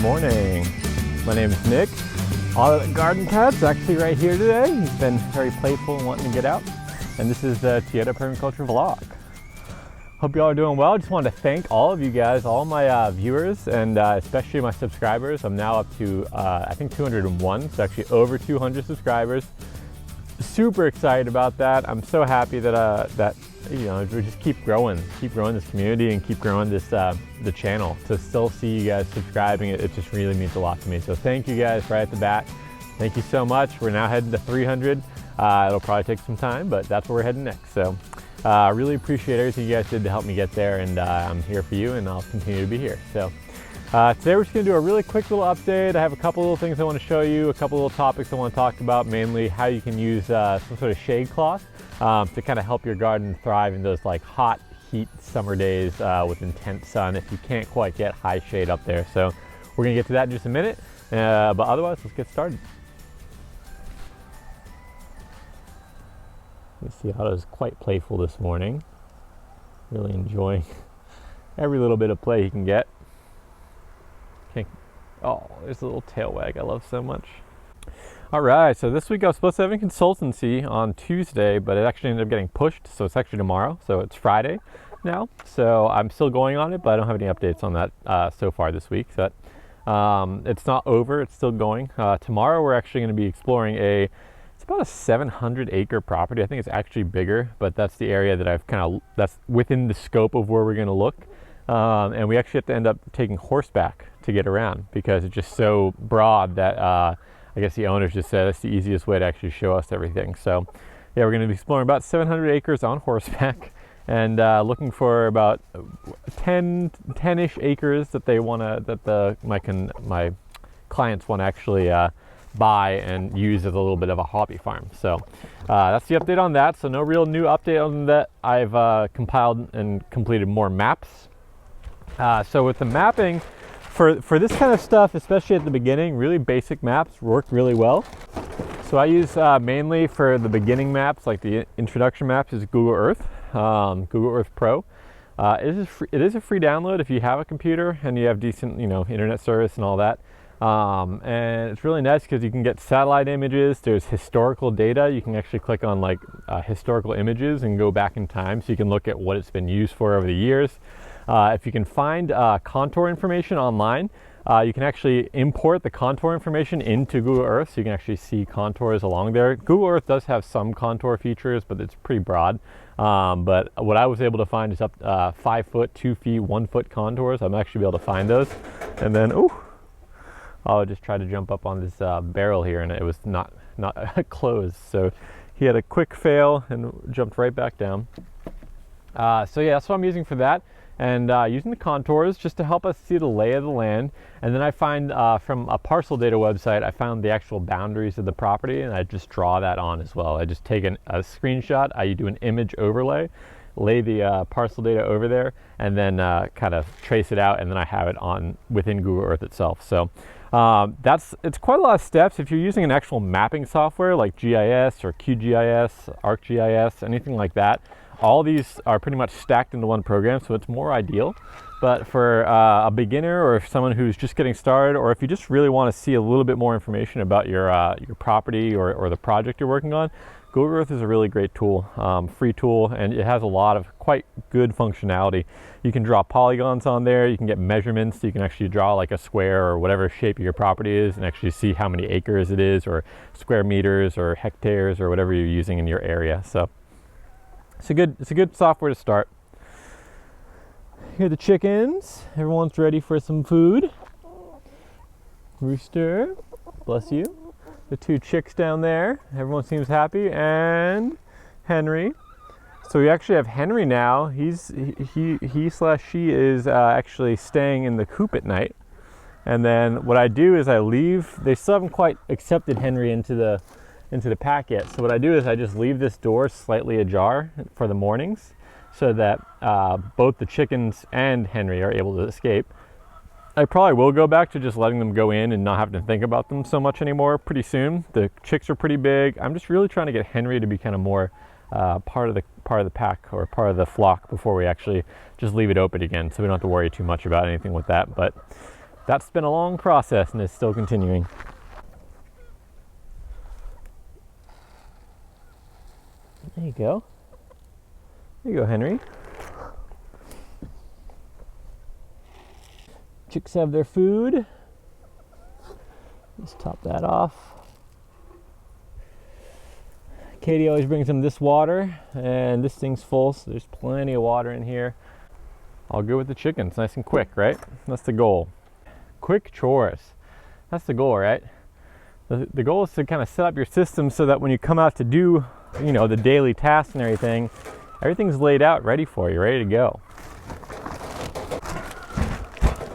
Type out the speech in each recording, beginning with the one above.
morning. My name is Nick. All the garden cat's actually right here today. He's been very playful and wanting to get out. And this is the Toyota Permaculture vlog. Hope you all are doing well. Just wanted to thank all of you guys, all my viewers, and especially my subscribers. I'm now up to, I think 201, so actually over 200 subscribers. Super excited about that. I'm so happy that you know, we just keep growing this community and keep growing this the channel. To still see you guys subscribing, it just really means a lot to me. So thank you guys right at the bat. Thank you so much. We're now heading to 300. It'll probably take some time, but that's where we're heading next. So really appreciate everything you guys did to help me get there, and I'm here for you, and I'll continue to be here. So today we're just gonna do a really quick little update. I have a couple little things I want to show you, a couple little topics I want to talk about, mainly how you can use some sort of shade cloth to kind of help your garden thrive in those like hot heat summer days with intense sun if you can't quite get high shade up there. So we're gonna get to that in just a minute, but otherwise let's get started. You see Otto's quite playful this morning, really enjoying every little bit of play he can get. Oh, there's a little tail wag I love so much. All right, so this week I was supposed to have a consultancy on Tuesday, but it actually ended up getting pushed, so it's actually tomorrow. So it's Friday now, so I'm still going on it, but I don't have any updates on that so far this week. So it's not over, it's still going. Tomorrow we're actually going to be exploring it's about a 700 acre property. I think it's actually bigger, but that's the area that that's within the scope of where we're going to look. And we actually have to end up taking horseback to get around because it's just so broad that I guess the owners just said it's the easiest way to actually show us everything. So yeah, we're going to be exploring about 700 acres on horseback and looking for about 10-ish acres that they want to, my clients want to actually buy and use as a little bit of a hobby farm. So that's the update on that. So no real new update on that. I've compiled and completed more maps. So with the mapping, for this kind of stuff, especially at the beginning, really basic maps work really well. So I use mainly for the beginning maps, like the introduction maps, is Google Earth, Google Earth Pro. It is a free download if you have a computer and you have decent, internet service and all that. And it's really nice because you can get satellite images. There's historical data. You can actually click on historical images and go back in time, so you can look at what it's been used for over the years. If you can find contour information online, you can actually import the contour information into Google Earth, so you can actually see contours along there. Google Earth does have some contour features, but it's pretty broad. But what I was able to find is up 5 foot, 2 feet, 1 foot contours. I'm actually able to find those. And then, I just tried to jump up on this barrel here, and it was not closed. So he had a quick fail and jumped right back down. So yeah, that's what I'm using for that. And using the contours just to help us see the lay of the land. And then I find from a parcel data website, I found the actual boundaries of the property, and I just draw that on as well. I just take a screenshot, I do an image overlay, lay the parcel data over there, and then kind of trace it out, and then I have it on within Google Earth itself. So it's quite a lot of steps. If you're using an actual mapping software like GIS or QGIS, ArcGIS, anything like that, all these are pretty much stacked into one program, so it's more ideal. But for a beginner, or if someone who's just getting started, or if you just really want to see a little bit more information about your property or the project you're working on, Google Earth is a really great tool, free tool, and it has a lot of quite good functionality. You can draw polygons on there, you can get measurements, you can actually draw like a square or whatever shape your property is and actually see how many acres it is, or square meters or hectares or whatever you're using in your area. So it's a good software to start. Here are the chickens. Everyone's ready for some food. Rooster, bless you. The 2 chicks down there. Everyone seems happy. And Henry. So we actually have Henry now. He/she is actually staying in the coop at night. And then what I do is I leave. They still haven't quite accepted Henry into the pack yet. So what I do is I just leave this door slightly ajar for the mornings, so that both the chickens and Henry are able to escape. I probably will go back to just letting them go in and not having to think about them so much anymore pretty soon. The chicks are pretty big. I'm just really trying to get Henry to be kind of more part of the pack or part of the flock before we actually just leave it open again, so we don't have to worry too much about anything with that. But That's been a long process and it's still continuing. There you go. There you go, Henry. Chicks have their food. Let's top that off. Katie always brings them this water, and this thing's full, so there's plenty of water in here. All good with the chickens, nice and quick, right? That's the goal. Quick chores. That's the goal, right? The goal is to kind of set up your system so that when you come out to do, you know, the daily tasks and everything, everything's laid out ready for you, ready to go.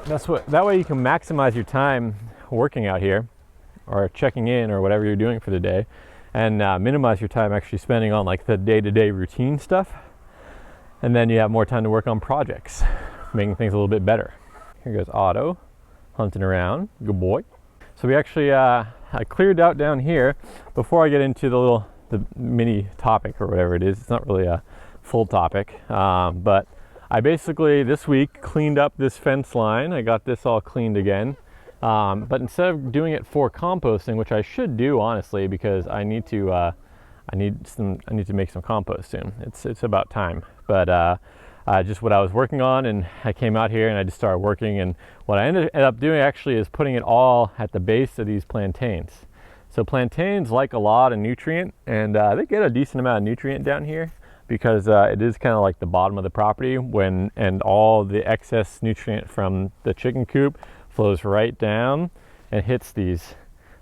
That way you can maximize your time working out here or checking in or whatever you're doing for the day, and minimize your time actually spending on like the day-to-day routine stuff. And then you have more time to work on projects, making things a little bit better. Here goes Otto, hunting around, good boy. So we actually I cleared out down here before I get into the mini topic or whatever it is. It's not really a full topic, but I basically this week cleaned up this fence line. I got this all cleaned again, but instead of doing it for composting, which I should do honestly, because I need to make some compost soon. It's about time. But just what I was working on, and I came out here and I just started working, and what I ended up doing actually is putting it all at the base of these plantains. So plantains like a lot of nutrient, and they get a decent amount of nutrient down here, because it is kind of like the bottom of the property, and all the excess nutrient from the chicken coop flows right down and hits these.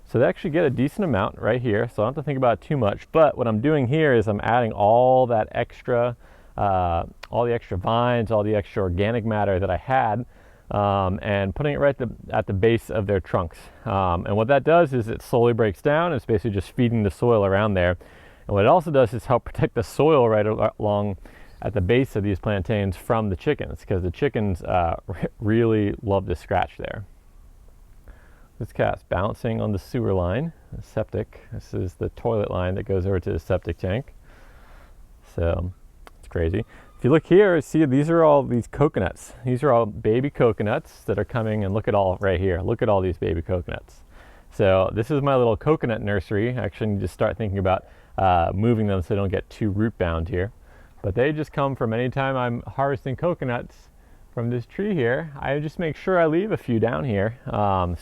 So they actually get a decent amount right here, so I don't have to think about it too much. But what I'm doing here is I'm adding all that extra, all the extra vines, all the extra organic matter that I had, and putting it right at the base of their trunks. And what that does is it slowly breaks down. It's basically just feeding the soil around there. And what it also does is help protect the soil right along at the base of these plantains from the chickens, because the chickens really love to scratch there. This cat's bouncing on the sewer line, the septic. This is the toilet line that goes over to the septic tank. So it's crazy. If you look here, see these are all these coconuts. These are all baby coconuts that are coming, and look at all right here. Look at all these baby coconuts. So this is my little coconut nursery. I actually need to start thinking about moving them so they don't get too root bound here. But they just come from anytime I'm harvesting coconuts from this tree here. I just make sure I leave a few down here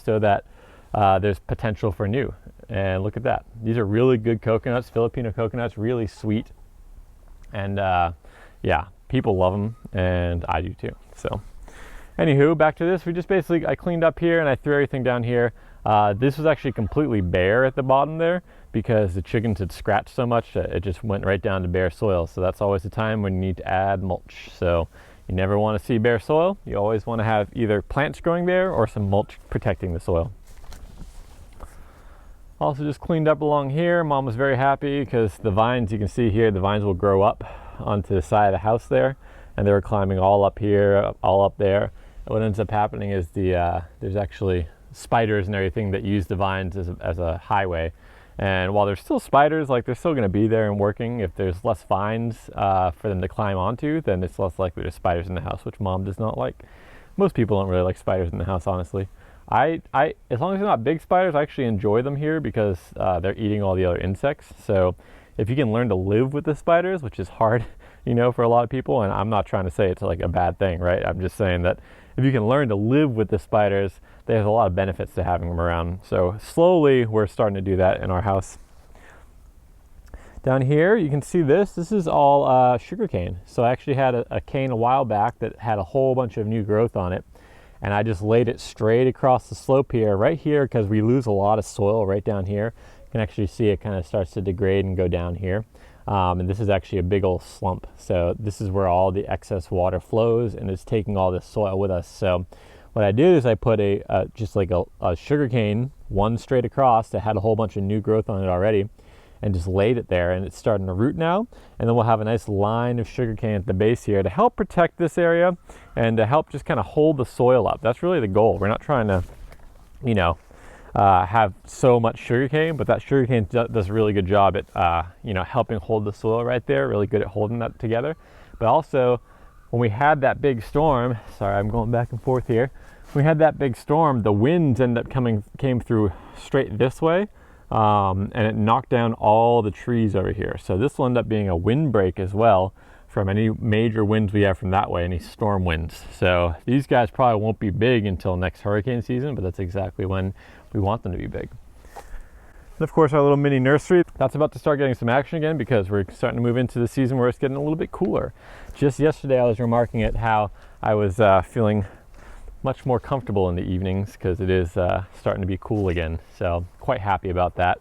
so that there's potential for new. And look at that. These are really good coconuts, Filipino coconuts, really sweet. And yeah, people love them, and I do too. So anywho, back to this. We just basically, I cleaned up here and I threw everything down here. This was actually completely bare at the bottom there, because the chickens had scratched so much that it just went right down to bare soil. So that's always the time when you need to add mulch. So you never want to see bare soil. You always want to have either plants growing there or some mulch protecting the soil. Also just cleaned up along here. Mom was very happy because the vines, you can see here, the vines will grow up onto the side of the house there, and they were climbing all up here, all up there. And what ends up happening is there's actually spiders and everything that use the vines as a highway. And while there's still spiders, like they're still going to be there and working. If there's less vines for them to climb onto, then it's less likely there's spiders in the house, which Mom does not like. Most people don't really like spiders in the house, honestly. As long as they're not big spiders, I actually enjoy them here because they're eating all the other insects. So if you can learn to live with the spiders, which is hard, you know, for a lot of people, and I'm not trying to say it's like a bad thing, right? I'm just saying that if you can learn to live with the spiders, there's a lot of benefits to having them around. So slowly we're starting to do that in our house. Down here you can see this is all sugar cane. So I actually had a cane a while back that had a whole bunch of new growth on it, and I just laid it straight across the slope here, right here, because we lose a lot of soil right down here. You can actually see it kind of starts to degrade and go down here. And this is actually a big old slump. So this is where all the excess water flows, and it's taking all this soil with us. So what I did is I put just like a sugar cane, one straight across that had a whole bunch of new growth on it already, and just laid it there, and it's starting to root now. And then we'll have a nice line of sugar cane at the base here to help protect this area and to help just kind of hold the soil up. That's really the goal. We're not trying to, you know, have so much sugar cane, but that sugar cane does a really good job at, you know, helping hold the soil right there, really good at holding that together. But also when we had that big storm, sorry, I'm going back and forth here. When we had that big storm, the winds came through straight this way, and it knocked down all the trees over here. So this will end up being a windbreak as well from any major winds we have from that way, any storm winds. So these guys probably won't be big until next hurricane season, but that's exactly when we want them to be big. And of course, our little mini nursery, that's about to start getting some action again because we're starting to move into the season where it's getting a little bit cooler. Just yesterday, I was remarking at how I was feeling much more comfortable in the evenings because it is starting to be cool again. So quite happy about that.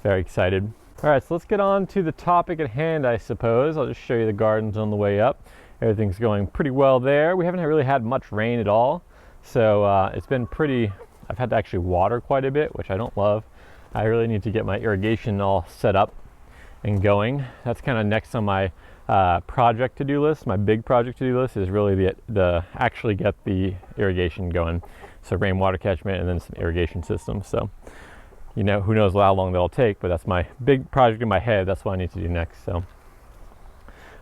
Very excited. All right, so let's get on to the topic at hand, I suppose. I'll just show you the gardens on the way up. Everything's going pretty well there. We haven't really had much rain at all. So it's been pretty, I've had to actually water quite a bit, which I don't love. I really need to get my irrigation all set up and going. That's kind of next on my project to-do list. My big project to-do list is really the actually get the irrigation going. So rainwater catchment and then some irrigation systems. So, you know, who knows how long that'll take, but that's my big project in my head. That's what I need to do next. So,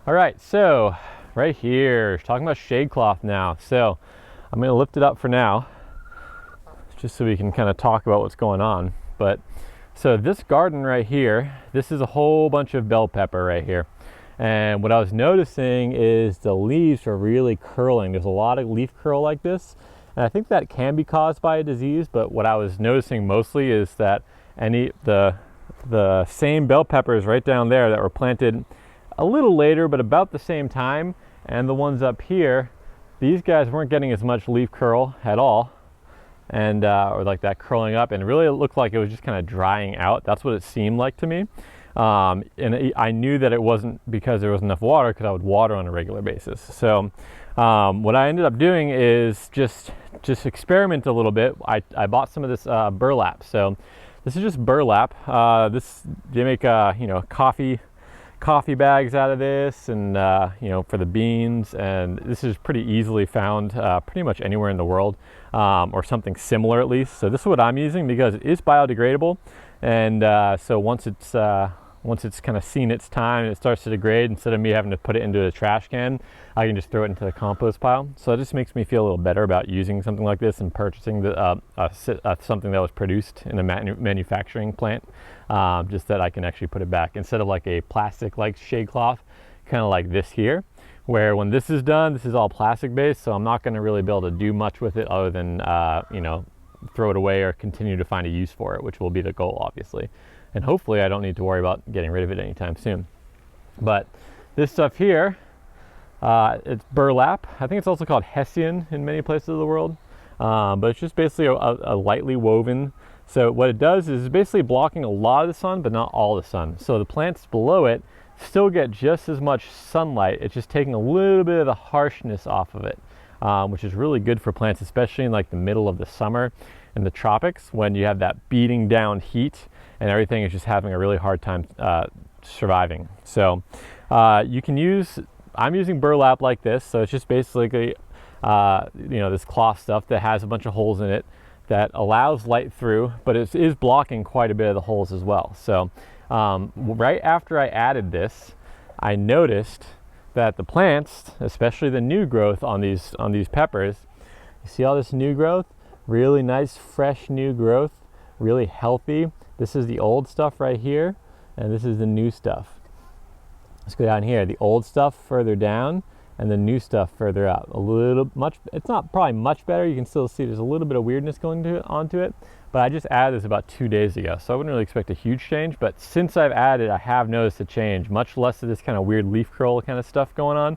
all right, so right here, talking about shade cloth now. So I'm going to lift it up for now, just so we can kind of talk about what's going on. But so this garden right here, this is a whole bunch of bell pepper right here. And what I was noticing is the leaves are really curling. There's a lot of leaf curl like this. And I think that can be caused by a disease, but what I was noticing mostly is that the same bell peppers right down there that were planted a little later, but about the same time, and the ones up here, these guys weren't getting as much leaf curl at all. And or like that curling up, and really it looked like it was just kind of drying out. That's what it seemed like to me. And I knew that it wasn't because there was enough water, because I would water on a regular basis. So what I ended up doing is just experiment a little bit. I bought some of this burlap. So this is just burlap. They make you know, coffee bags out of this, and you know, for the beans, and this is pretty easily found pretty much anywhere in the world, or something similar at least. So this is what I'm using because it is biodegradable, and so once it's kind of seen its time and it starts to degrade, instead of me having to put it into a trash can, I can just throw it into the compost pile. So it just makes me feel a little better about using something like this and purchasing something that was produced in a manufacturing plant, just that I can actually put it back instead of like a plastic like shade cloth, kind of like this here, where when this is done, this is all plastic based, so I'm not going to really be able to do much with it other than you know, throw it away or continue to find a use for it, which will be the goal, obviously. And hopefully I don't need to worry about getting rid of it anytime soon. But this stuff here, it's burlap. I think it's also called hessian in many places of the world. But it's just basically a lightly woven. So what it does is it's basically blocking a lot of the sun, but not all the sun. So the plants below it still get just as much sunlight. It's just taking a little bit of the harshness off of it, which is really good for plants, especially in like the middle of the summer in the tropics, when you have that beating down heat and everything is just having a really hard time surviving. So you can use, I'm using burlap like this, so it's just basically you know, this cloth stuff that has a bunch of holes in it that allows light through, but it is blocking quite a bit of the holes as well. So right after I added this, I noticed that the plants, especially the new growth on these peppers, you see all this new growth? Really nice, fresh new growth, really healthy. This is the old stuff right here, and this is the new stuff. Let's go down here. The old stuff further down, and the new stuff further up. It's not probably much better. You can still see there's a little bit of weirdness going onto it, but I just added this about 2 days ago, so I wouldn't really expect a huge change, but since I've added, I have noticed a change, much less of this kind of weird leaf curl kind of stuff going on.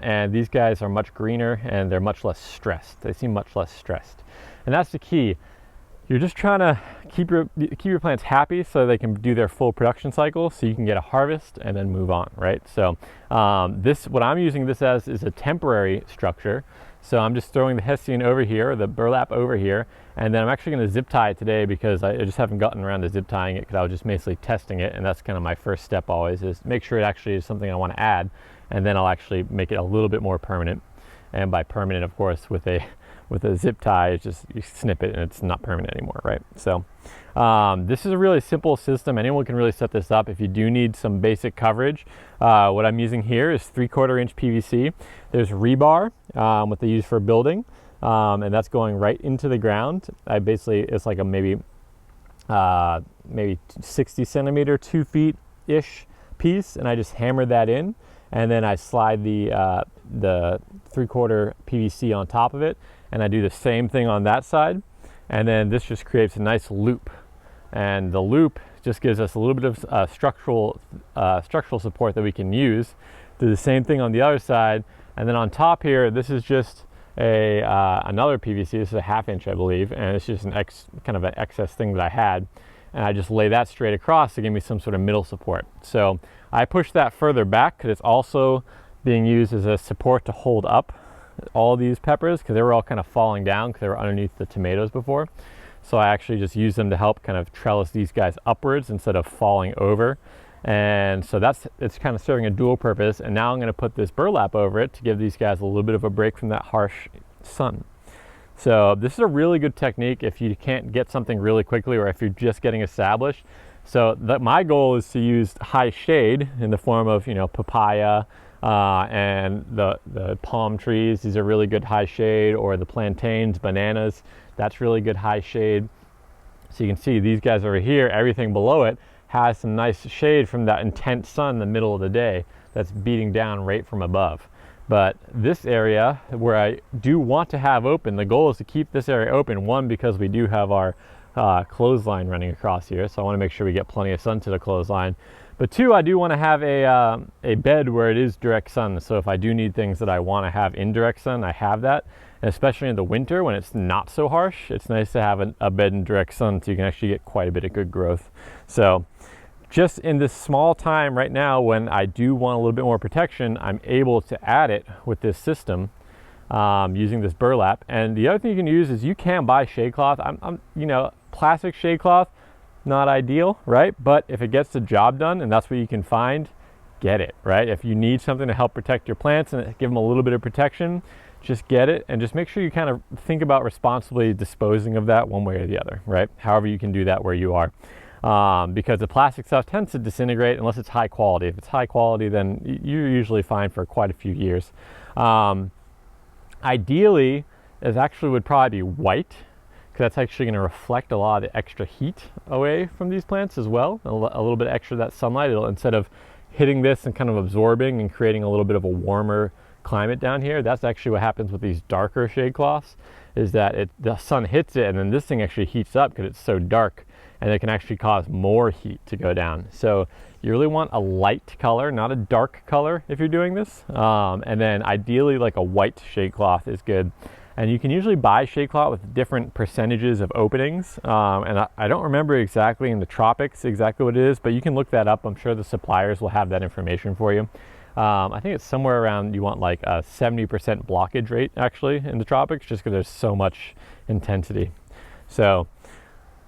And these guys are much greener and they're much less stressed. They seem much less stressed. And that's the key. You're just trying to keep your plants happy so they can do their full production cycle, so you can get a harvest and then move on, right? So what I'm using this as is a temporary structure. So I'm just throwing the hessian over here, the burlap over here, and then I'm actually going to zip tie it today because I just haven't gotten around to zip tying it because I was just basically testing it, and that's kind of my first step always, is make sure it actually is something I want to add, and then I'll actually make it a little bit more permanent. And by permanent, of course, with a with a zip tie, it's just you snip it and it's not permanent anymore, right? So this is a really simple system. Anyone can really set this up. If you do need some basic coverage, what I'm using here is 3/4 inch PVC. There's rebar, what they use for building, and that's going right into the ground. It's like a maybe 60 centimeter, 2 feet ish piece, and I just hammer that in, and then I slide the 3/4 PVC on top of it, and I do the same thing on that side, and then this just creates a nice loop, and the loop just gives us a little bit of structural support that we can use. Do the same thing on the other side, and then on top here, this is just another PVC. This is a 1/2 inch, I believe, and it's just kind of an excess thing that I had, and I just lay that straight across to give me some sort of middle support. So I push that further back because it's also being used as a support to hold up all these peppers, because they were all kind of falling down because they were underneath the tomatoes before. So I actually just use them to help kind of trellis these guys upwards instead of falling over. And so it's kind of serving a dual purpose. And now I'm going to put this burlap over it to give these guys a little bit of a break from that harsh sun. So this is a really good technique if you can't get something really quickly, or if you're just getting established. So my goal is to use high shade in the form of, papaya and the palm trees. These are really good high shade, or the plantains, bananas. That's really good high shade. So you can see these guys over here, everything below it has some nice shade from that intense sun in the middle of the day that's beating down right from above. But this area where I do want to have open, the goal is to keep this area open, one, because we do have our clothesline running across here, so I want to make sure we get plenty of sun to the clothesline. But two, I do want to have a bed where it is direct sun, so if I do need things that I want to have in direct sun, I have that. And especially in the winter when it's not so harsh, it's nice to have a bed in direct sun so you can actually get quite a bit of good growth. So just in this small time right now, when I do want a little bit more protection, I'm able to add it with this system using this burlap. And the other thing you can use is you can buy shade cloth. Plastic shade cloth, not ideal, right? But if it gets the job done and that's what you can find, get it, right? If you need something to help protect your plants and give them a little bit of protection, just get it, and just make sure you kind of think about responsibly disposing of that one way or the other, right? However you can do that where you are. Because the plastic stuff tends to disintegrate unless it's high quality. If it's high quality, then you're usually fine for quite a few years. Ideally, it actually would probably be white, because that's actually going to reflect a lot of the extra heat away from these plants as well. A little bit extra of that sunlight, instead of hitting this and kind of absorbing and creating a little bit of a warmer climate down here. That's actually what happens with these darker shade cloths, is that the sun hits it and then this thing actually heats up because it's so dark, and it can actually cause more heat to go down. So you really want a light color, not a dark color if you're doing this. And then ideally like a white shade cloth is good. And you can usually buy shade cloth with different percentages of openings. And I don't remember exactly in the tropics exactly what it is, but you can look that up. I'm sure the suppliers will have that information for you. I think it's somewhere around, you want like a 70% blockage rate actually in the tropics, just because there's so much intensity. So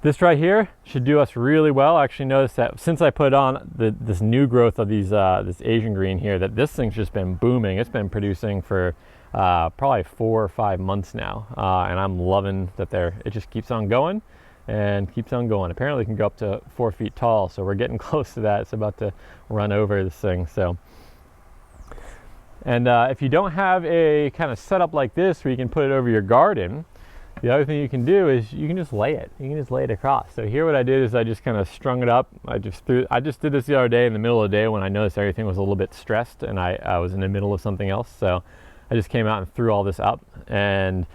this right here should do us really well. I actually noticed that since I put on this new growth of these this Asian green here, that this thing's just been booming. It's been producing for probably 4 or 5 months now, and I'm loving that it just keeps on going and keeps on going. Apparently it can go up to 4 feet tall, so we're getting close to that. It's about to run over this thing. So, and if you don't have a kind of setup like this where you can put it over your garden, the other thing you can do is you can just lay it. You can just lay it across. So here what I did is I just kind of strung it up. I just did this the other day in the middle of the day when I noticed everything was a little bit stressed and I was in the middle of something else. So I just came out and threw all this up. And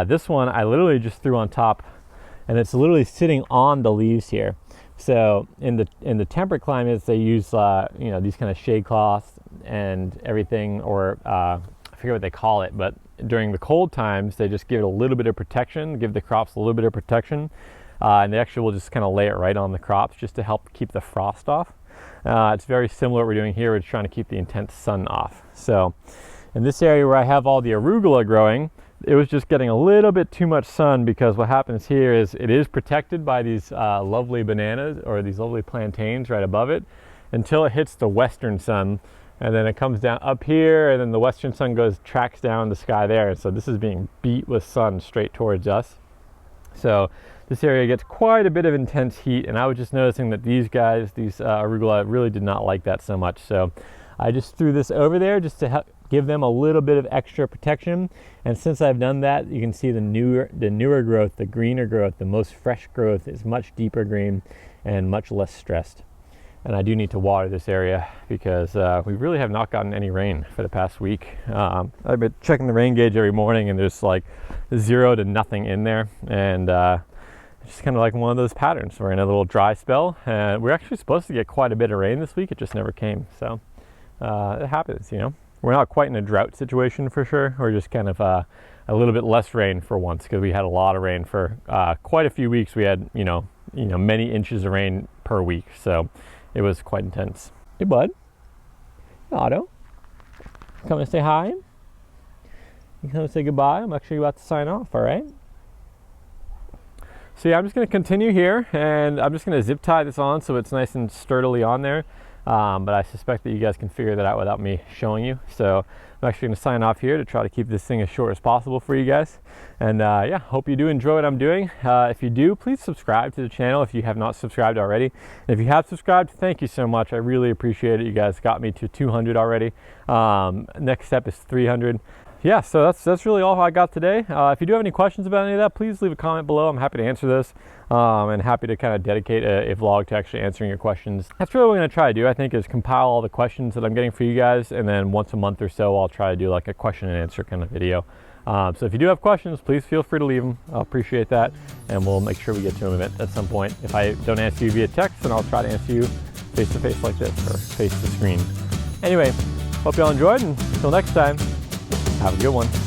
this one I literally just threw on top, and it's literally sitting on the leaves here. So in the temperate climates, they use these kind of shade cloths and everything, or I forget what they call it, but during the cold times they just give it a little bit of protection, give the crops a little bit of protection, and they actually will just kind of lay it right on the crops just to help keep the frost off. It's very similar to what we're doing here. We're just trying to keep the intense sun off. So in this area where I have all the arugula growing, it was just getting a little bit too much sun, because what happens here is it is protected by these lovely bananas or these lovely plantains right above it until it hits the western sun. and then it comes down up here, and then the western sun tracks down the sky there, and so this is being beat with sun straight towards us. So this area gets quite a bit of intense heat, and I was just noticing that these arugula really did not like that so much. So I just threw this over there just to help give them a little bit of extra protection. And since I've done that, you can see the newer growth, the greener growth, the most fresh growth is much deeper green and much less stressed. And I do need to water this area because we really have not gotten any rain for the past week. I've been checking the rain gauge every morning, and there's like 0 to nothing in there. And it's just kind of like one of those patterns. We're in a little dry spell, and we're actually supposed to get quite a bit of rain this week. It just never came. So it happens, you know. We're not quite in a drought situation for sure. We're just kind of a little bit less rain for once, because we had a lot of rain for quite a few weeks. We had, you know, many inches of rain per week. So it was quite intense. Hey, bud. Otto. Come and say hi. You come and say goodbye. I'm actually about to sign off, all right? So yeah, I'm just going to continue here, and I'm just going to zip tie this on so it's nice and sturdily on there. But I suspect that you guys can figure that out without me showing you. So I'm actually going to sign off here to try to keep this thing as short as possible for you guys. And yeah, hope you do enjoy what I'm doing. If you do, please subscribe to the channel if you have not subscribed already. And if you have subscribed, thank you so much. I really appreciate it. You guys got me to 200 already. Next step is 300. Yeah, so that's really all I got today. If you do have any questions about any of that, please leave a comment below. I'm happy to answer this, and happy to kind of dedicate a vlog to actually answering your questions. That's really what I'm going to try to do, I think, is compile all the questions that I'm getting for you guys, and then once a month or so I'll try to do like a question and answer kind of video. So if you do have questions, please feel free to leave them. I'll appreciate that, and we'll make sure we get to them at some point. If I don't answer you via text, then I'll try to answer you face to face like this, or face to screen. Anyway, hope y'all enjoyed, and until next time, have a good one.